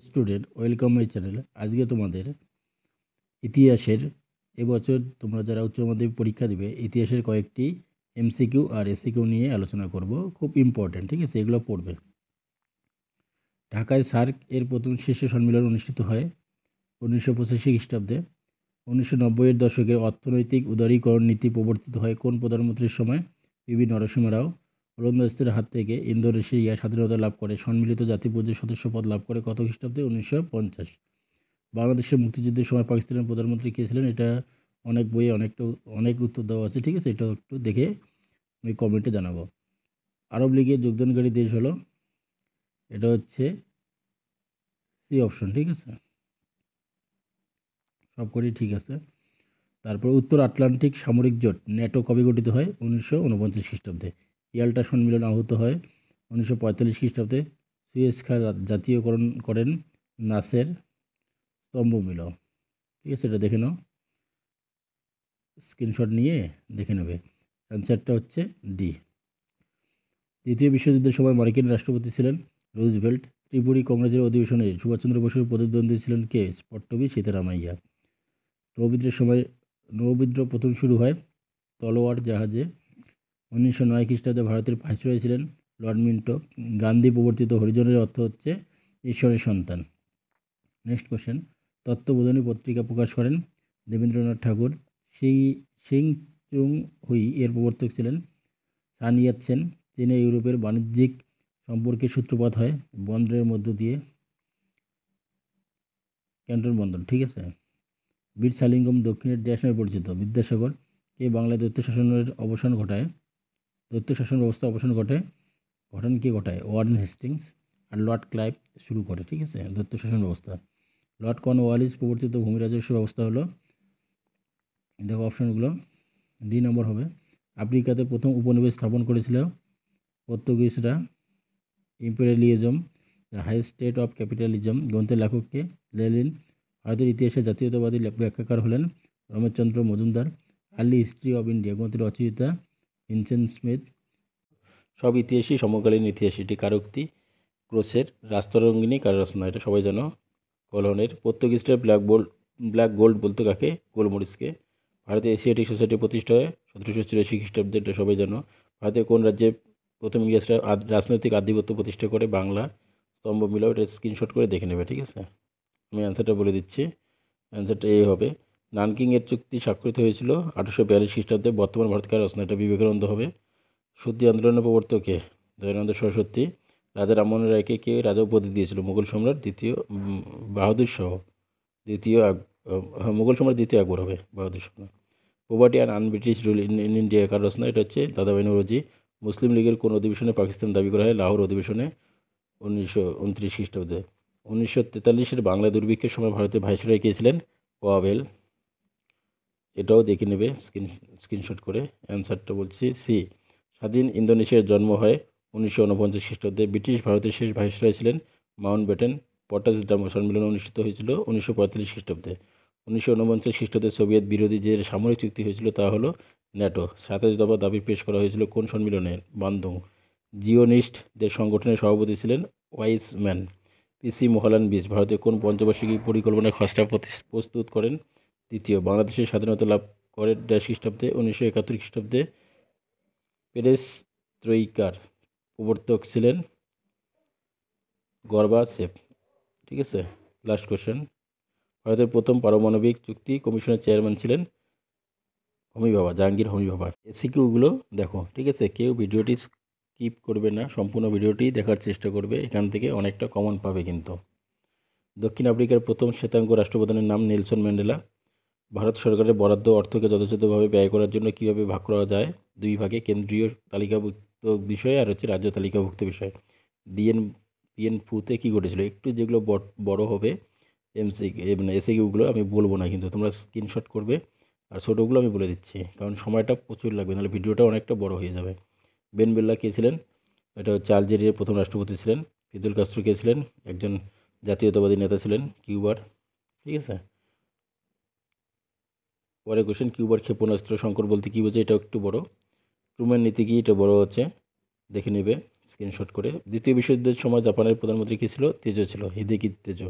Student, welcome my channel. আজকে তোমাদের ইতিহাসের এবছর তোমরা যারা উচ্চ মাধ্যমিক পরীক্ষা দিবে ইতিহাসের কয়েকটি এমসিকিউ আর এসিকিউ নিয়ে আলোচনা করব। খুব ইম্পর্ট্যান্ট, ঠিক আছে? এগুলো পড়বে। ঢাকায় সার্ক এর প্রথম শীর্ষ সম্মেলন অনুষ্ঠিত হয় 1985 খ্রিস্টাব্দে। 1990-এর দশকের অর্থনৈতিক উদারীকরণ নীতি প্রবর্তিত হয় কোন প্রধানমন্ত্রীর সময়? পিভি নরসিংহ রাও। ওলন্দাজদের হাত থেকে ইন্দোনেশিয়া স্বাধীনতা লাভ করে সম্মিলিত জাতিপুঞ্জের সদস্য পদ লাভ করে কত খ্রিস্টাব্দে? 1950। বাংলাদেশের মুক্তিযুদ্ধের সময় পাকিস্তানের প্রধানমন্ত্রী কে ছিলেন? এটা অনেক বইয়ে অনেক উত্তর দেওয়া আছে, ঠিক আছে? এটা একটু দেখে আমি কমেন্টে জানাবো। আরব লীগে যোগদানকারী দেশ হলো, এটা হচ্ছে সি অপশন, ঠিক আছে? সবকটি ঠিক আছে। তারপর উত্তর আটলান্টিক সামরিক জোট ন্যাটো কবে গঠিত হয়? 1949 খ্রিস্টাব্দে। ইয়াল্টা সম্মেলন আহত হয় 1945 খ্রিস্টাব্দে। সুয়েজ খাল জাতীয়করণ করেন নাসের স্তম্ভ মিল, ঠিক আছে? এটা দেখে নাও, স্ক্রিনশট নিয়ে দেখে নেবে। অ্যান্সারটা হচ্ছে ডি। দ্বিতীয় বিশ্বযুদ্ধের সময় মার্কিন রাষ্ট্রপতি ছিলেন রুজভেল্ট। ত্রিপুরী কংগ্রেসের অধিবেশনে সুভাষচন্দ্র বসুর প্রতিদ্বন্দ্বী ছিলেন কে? পট্টবী সীতারামাইয়া। নৌবিদ্রোহের সময় নৌবিদ্রোহ প্রথম শুরু হয় তলোয়ার জাহাজে। 1909 খ্রিস্টাব্দে ভারতের ভাইসরয় ছিলেন লর্ড মিন্টো। গান্ধী প্রবর্তিত হরিজনের অর্থ হচ্ছে ঈশ্বরের সন্তান। নেক্সট কোশ্চেন, তত্ত্ববোধিনী পত্রিকা প্রকাশ করেন দেবেন্দ্রনাথ ঠাকুর। সিং চুং হুই এর প্রবর্তক ছিলেন সান ইয়াতসেন। চীনে ইউরোপের বাণিজ্যিক সম্পর্কের সূত্রপাত হয় বন্দরের মধ্য দিয়ে, ক্যান্টন বন্দর, ঠিক আছে? বীর সালিঙ্গম দক্ষিণের ড্যাশ নামে পরিচিত? বিদ্যাসাগর। কে বাংলায় দৈত্য শাসনের অবসান ঘটায়? দৈত্য শাসন ব্যবস্থা অবসান গঠন কে ঘটায়? Warren Hastings. আর লর্ড ক্লাইভ শুরু করে, ঠিক আছে, দৈত্য শাসন ব্যবস্থা। লর্ড কর্নওয়ালিস প্রবর্তিত ভূমি রাজস্ব ব্যবস্থা হলো, দেখো অপশনগুলো, ডি নম্বর হবে। আফ্রিকাতে প্রথম উপনিবেশ স্থাপন করেছিল পর্তুগিজরা। Imperialism the high state of capitalism গ্রন্থের লেখককে? লেনিন। ভারতের ইতিহাসে জাতীয়তাবাদী ব্যাখ্যাকার হলেন Rameshchandra Majumdar. Early history of India গ্রন্থের রচয়িতা ভিনসেন্ট স্মিথ। সব ইতিহাসই সমকালীন ইতিহাস, এটি কার উক্তি? ক্রোসের। রাস্তরঙ্গিনী কার রচনা? এটা সবাই জানো, কলহনের। পর্তুগিজরা ব্ল্যাক গোল্ড বলতো কাকে? গোলমরিচকে। ভারতে এশিয়াটিক সোসাইটি প্রতিষ্ঠা হয় 1784 খ্রিস্টাব্দে, এটা সবাই জানো। ভারতের কোন রাজ্যে প্রথম ইংরেজরা রাজনৈতিক আধিপত্য প্রতিষ্ঠা করে? বাংলা। স্তম্ভ মিলাও, এটা স্ক্রিনশট করে দেখে নেবে, ঠিক আছে? আমি অ্যান্সারটা বলে দিচ্ছি, অ্যান্সারটা এই হবে। নানকিংয়ের চুক্তি স্বাক্ষরিত হয়েছিল 1842 খ্রিস্টাব্দে। বর্তমান ভারতকার রচনা? এটা বিবেকানন্দ হবে। শুদ্ধি আন্দোলনের প্রবর্তক কে? দয়ানন্দ সরস্বতী। রাজা রামমোহন রায়কে কে রাজা উপাধি দিয়েছিল? মুঘল সম্রাট দ্বিতীয় বাহাদুর শাহ। মুঘল সম্রাট দ্বিতীয় আকবর হবে, বাহাদুর শাহ না। Poverty and unbritish rule in India কার রচনা? এটা হচ্ছে দাদাভাই নৌরোজি। মুসলিম লীগের কোন অধিবেশনে পাকিস্তান দাবি করা হয়? লাহোর অধিবেশনে 1929 খ্রিস্টাব্দে। 1943-এর বাংলা দুর্ভিক্ষের সময় ভারতের ভাইসরয় কে ছিলেন? পাওয়েল। এটাও দেখে নেবে স্ক্রিনশট করে। অ্যান্সারটা বলছি সি। স্বাধীন ইন্দোনেশিয়ার জন্ম হয় 1949 খ্রিস্টাব্দে। ব্রিটিশ ভারতের শেষ ভাইসরয় ছিলেন মাউন্টব্যাটেন। পটাসডাম সম্মেলন অনুষ্ঠিত হয়েছিল 1945 খ্রিস্টাব্দে। 1949 খ্রিস্টাব্দে সোভিয়েত বিরোধী যে সামরিক চুক্তি হয়েছিল তা হলো ন্যাটো। 27 দফা দাবি পেশ করা হয়েছিল কোন সম্মেলনে? বান্দং। জিওনিস্টদের সংগঠনের সভাপতি ছিলেন ওয়াইসম্যান। পিসি মোহলানবিশ ভারতের কোন পঞ্চবার্ষিকী পরিকল্পনার খসড়া প্রস্তুত করেন? তৃতীয়। বাংলাদেশের স্বাধীনতা লাভ করে ড্যাশ খ্রিস্টাব্দে? 1971 খ্রিস্টাব্দে। পেরেস্ত্রইকার প্রবর্তক ছিলেন গর্বাচেভ, ঠিক আছে? লাস্ট কোশ্চেন, ভারতের প্রথম পারমাণবিক চুক্তি কমিশনের চেয়ারম্যান ছিলেন হোমি ভাভা, জাহাঙ্গীর হোমি ভাভা। এসিকিউগুলো দেখো, ঠিক আছে? কেউ ভিডিওটি স্কিপ করবে না, সম্পূর্ণ ভিডিওটি দেখার চেষ্টা করবে, এখান থেকে অনেকটা কমন পাবে কিন্তু। দক্ষিণ আফ্রিকার প্রথম শ্বেতাঙ্গ রাষ্ট্রপ্রধানের নাম নেলসন ম্যান্ডেলা। ভারত সরকারের বরাদ্দ অর্থকে যথাযথভাবে ব্যয় করার জন্য কীভাবে ভাগ করা যায়? দুই ভাগে, কেন্দ্রীয় তালিকাভুক্ত বিষয় আর হচ্ছে রাজ্য তালিকাভুক্ত বিষয়। পিএন ফুতে কী ঘটেছিল? একটু যেগুলো বড় হবে মানে এসএকিউগুলো আমি বলবো না, কিন্তু তোমরা স্ক্রিনশট করবে। আর ছোটোগুলো আমি বলে দিচ্ছি কারণ সময়টা প্রচুর লাগবে, নাহলে ভিডিওটা অনেকটা বড় হয়ে যাবে। বেন বেল্লা কে ছিলেন? এটা হচ্ছে আলজেরিয়ার প্রথম রাষ্ট্রপতি ছিলেন। ফিদেল কাস্ত্রো কে ছিলেন? একজন জাতীয়তাবাদী নেতা ছিলেন, কিউবার, ঠিক আছে? পরে কোশ্চেন, কিউবার ক্ষেপণাস্ত্র সংকট বলতে কী বোঝায়? এটা একটু বড়। ট্রুম্যান নীতি কি? এটা বড় হচ্ছে। দেখে নেবে স্ক্রিনশট করে। দ্বিতীয় বিশ্বযুদ্ধের সময় জাপানের প্রধানমন্ত্রী কী ছিল? তেজো ছিল, হিদেকি তেজো।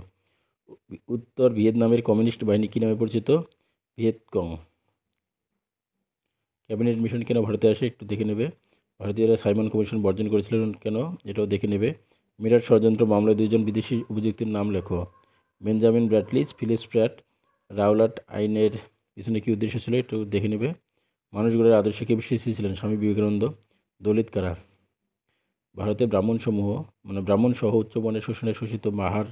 উত্তর ভিয়েতনামের কমিউনিস্ট বাহিনী কী নামে পরিচিত? ভিয়েতকং। ক্যাবিনেট মিশন কেন ভারতে আসে? একটু দেখে নেবে। ভারতীয়রা সাইমন কমিশন বর্জন করেছিলেন কেন? এটাও দেখে নেবে। মিরাট ষড়যন্ত্র মামলায় 2জন বিদেশি অভিযুক্তের নাম লেখো। Benjamin Bradley, Philip Pratt. Rowlatt আইনের পিছনে কী উদ্দেশ্য ছিল? একটু দেখে নেবে। মানুষ গড়ের আদর্শে কে বিশ্বাসী ছিলেন? স্বামী বিবেকানন্দ। দলিত কারা? ভারতে ব্রাহ্মণসমূহ ব্রাহ্মণ সহ উচ্চবর্ণের শোষণে শোষিত মাহার,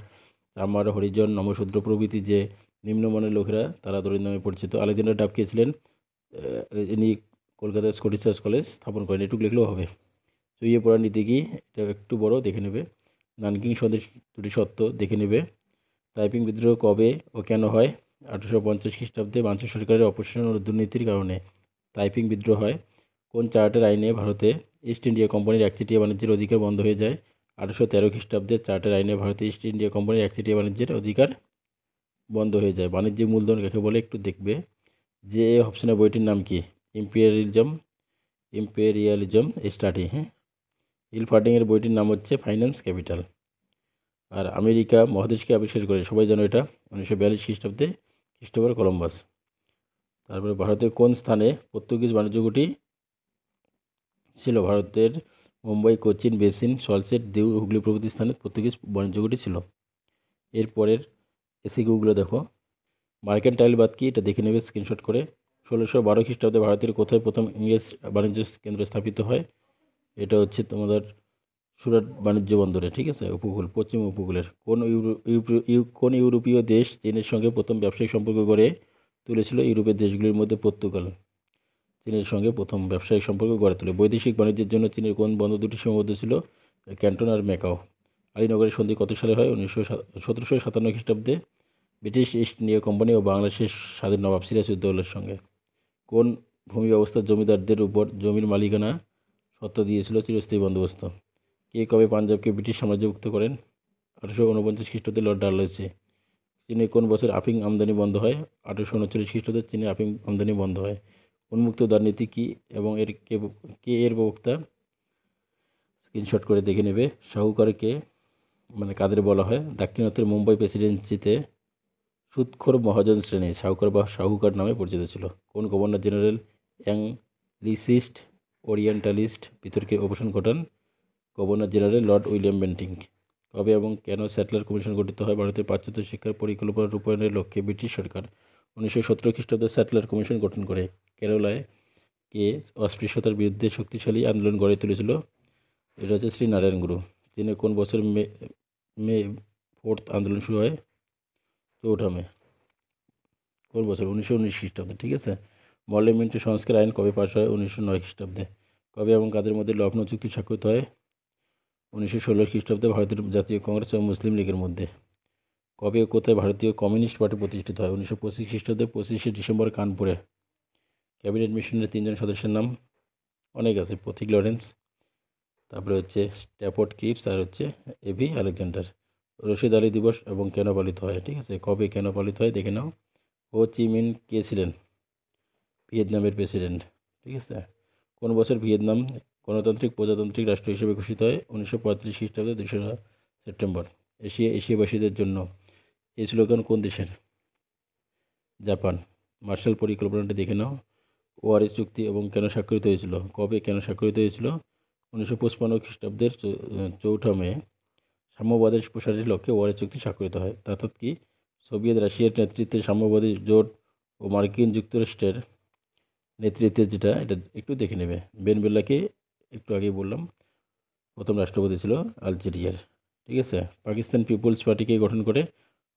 চামার, হরিজন, নমশূদ্র প্রভৃতি যে নিম্নমানের লোকেরা, তারা দলিত নামে পরিচিত। আলেকজান্ডার ডাফ কে ছিলেন? ইনি কলকাতায় স্কটিশ চার্চ কলেজ স্থাপন করেন। এটুকু লিখলেও হবে। চুইয়ে পড়ার নীতি কি? এটা একটু বড়, দেখে নেবে। নানকিং সন্দেশ দুটি সত্য, দেখে নেবে। তাইপিং বিদ্রোহ কবে ও কেন হয়? 1850 খ্রিস্টাব্দে মানসিক সরকারের অপসারণ ও দুর্নীতির কারণে তাইপিং বিদ্রোহ হয়। কোন চার্টার আইনে ভারতে ইস্ট ইন্ডিয়া কোম্পানির একচেটিয়া বাণিজ্যের অধিকার বন্ধ হয়ে যায়? 1813 খ্রিস্টাব্দে চার্টার আইনে ভারতে ইস্ট ইন্ডিয়া কোম্পানির একচেটিয়া বাণিজ্যের অধিকার বন্ধ হয়ে যায়। বাণিজ্যিক মূলধন কাকে বলে? একটু দেখবে। যে হবসনের বইটির নাম কি? Imperialism study. হ্যাঁ। ইলফার্ডিংয়ের বইটির নাম হচ্ছে ফাইন্যান্স ক্যাপিটাল। আর আমেরিকা মহাদেশকে আবিষ্কার করে সবাই জানো এটা 1942 খ্রিস্টাব্দে ক্রিস্টোফার কলম্বাস। তারপরে ভারতের কোন স্থানে পর্তুগিজ বাণিজ্য ঘাঁটি ছিল? ভারতের মুম্বাই, কোচিন, বেসিন, সলসেট, দিউ, হুগলি প্রভৃতি স্থানে পর্তুগিজ বাণিজ্য ঘাঁটি ছিল। এরপরের এসিগুলো দেখো। মার্কেন্টাইলবাদ কি? এটা দেখে নেবে স্ক্রিনশট করে। 1612 খ্রিস্টাব্দে ভারতের কোথায় প্রথম ইংরেজ বাণিজ্য কেন্দ্র স্থাপিত হয়? এটা হচ্ছে তোমাদের সুরাট বাণিজ্য বন্দরে, ঠিক আছে, উপকূল, পশ্চিম উপকূলের। কোন ইউরোপীয় দেশ চীনের সঙ্গে প্রথম ব্যবসায়িক সম্পর্ক গড়ে তুলেছিল? ইউরোপের দেশগুলির মধ্যে পর্তুগাল চীনের সঙ্গে প্রথম ব্যবসায়িক সম্পর্ক গড়ে তোলে। বৈদেশিক বাণিজ্যের জন্য চীনের কোন বন্দর দুটি সীমাবদ্ধ ছিল? ক্যান্টন আর ম্যাকাও। আলীনগরের সন্ধি কত সালে হয়? 1757 খ্রিস্টাব্দে ব্রিটিশ ইস্ট ইন্ডিয়া কোম্পানি ও বাংলাদেশের স্বাধীন নবাব সিরাজউদ্দৌলার সঙ্গে। কোন ভূমি ব্যবস্থা জমিদারদের উপর জমির মালিকানা সত্ত্ব দিয়েছিল? চিরস্থায়ী বন্দোবস্ত। কে কবে পাঞ্জাবকে ব্রিটিশ সাম্রাজ্যভুক্ত করেন? 1849 খ্রিস্টাব্দে লর্ড ডালহৌসি। চীনে কোন বছর আফিং আমদানি বন্ধ হয়? 1839 খ্রিস্টাব্দে চীনে আফিং আমদানি বন্ধ হয়। উন্মুক্ত দ্বার নীতি কী এবং এর প্রবক্তা? স্ক্রিনশট করে দেখে নেবে। শাহুকারকে কাদের বলা হয়? দাক্ষিণাত্যের মুম্বাই প্রেসিডেন্সিতে সুদখোর মহাজন শ্রেণী শাহুকার বা শাহুকার নামে পরিচিত ছিল। কোন গভর্নর জেনারেল অ্যাংলিসিস্ট ওরিয়েন্টালিস্ট বিতর্কের অবসান ঘটান? Governor general Lord William Bentinck. কবে এবং কেন স্যাটলার কমিশন গঠিত হয়? ভারতের পাশ্চাত্য শিক্ষার পরিকল্পনা রূপায়ণের লক্ষ্যে ব্রিটিশ সরকার 1917 খ্রিস্টাব্দে স্যাটলার কমিশন গঠন করে। কেরালায় কে অস্পৃশ্যতার বিরুদ্ধে শক্তিশালী আন্দোলন গড়ে তুলেছিল? এটা হচ্ছে শ্রী নারায়ণ গুরু। চীনে কোন বছর মে 4th আন্দোলন শুরু হয়? 4 মে। কোন বছর? 1919 খ্রিস্টাব্দে, ঠিক আছে। মল্লে মিন্টু সংস্কার আইন কবে পাশ হয়? 1909 খ্রিস্টাব্দে। কবে এবং কাদের মধ্যে লখনৌ চুক্তি স্বাক্ষরিত হয়? 1916 খ্রিস্টাব্দে ভারতের জাতীয় কংগ্রেস ও মুসলিম লীগের মধ্যে। কবে ও কোথায় ভারতীয় কমিউনিস্ট পার্টি প্রতিষ্ঠিত হয়? 1925 খ্রিস্টাব্দে 25শে ডিসেম্বর কানপুরে। ক্যাবিনেট মিশনের 3জন সদস্যের নাম? অনেক আছে, পথিক লরেন্স, তারপরে হচ্ছে স্ট্যাফোর্ড ক্রিপস, আর হচ্ছে এভি আলেকজান্ডার। রশিদ আলী দিবস এবং কেন পালিত হয়? ঠিক আছে, কবে কেন পালিত হয় দেখে নাও। হো চি মিন কে ছিলেন? ভিয়েতনামের প্রেসিডেন্ট, ঠিক আছে। কোন বছর ভিয়েতনাম গণতান্ত্রিক প্রজাতান্ত্রিক রাষ্ট্র হিসেবে ঘোষিত হয়? 1935 খ্রিস্টাব্দে 2 সেপ্টেম্বর। এশিয়াবাসীদের জন্য এই স্লোগান কোন দেশের? জাপান। মার্শাল পরিকল্পনাটা দেখে নাও। ওআরএস চুক্তি এবং কেন স্বাক্ষরিত হয়েছিল? কবে কেন স্বাক্ষরিত হয়েছিল? 1955 খ্রিস্টাব্দের 4 মে। সাম্যবাদের প্রসারের লক্ষ্যে ওআরএস চুক্তি স্বাক্ষরিত হয়। অর্থাৎ কি? সোভিয়েত রাশিয়ার নেতৃত্বে সাম্যবাদী জোট ও মার্কিন যুক্তরাষ্ট্রের নেতৃত্বে, যেটা এটা একটু দেখে নেবে। বেন বেল্লাকে একটু আগেই বললাম, প্রথম রাষ্ট্রপতি ছিল আলজেরিয়ার, ঠিক আছে। পাকিস্তান পিপলস পার্টিকে গঠন করে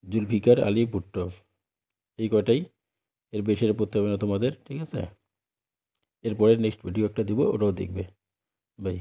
জুলফিকার আলী ভুট্টো। এই কয়টাই, এর বেশি পড়তে হবে না তোমাদের, ঠিক আছে। এরপরে নেক্সট ভিডিও একটা দিব, ওটাও দেখবে। বাই।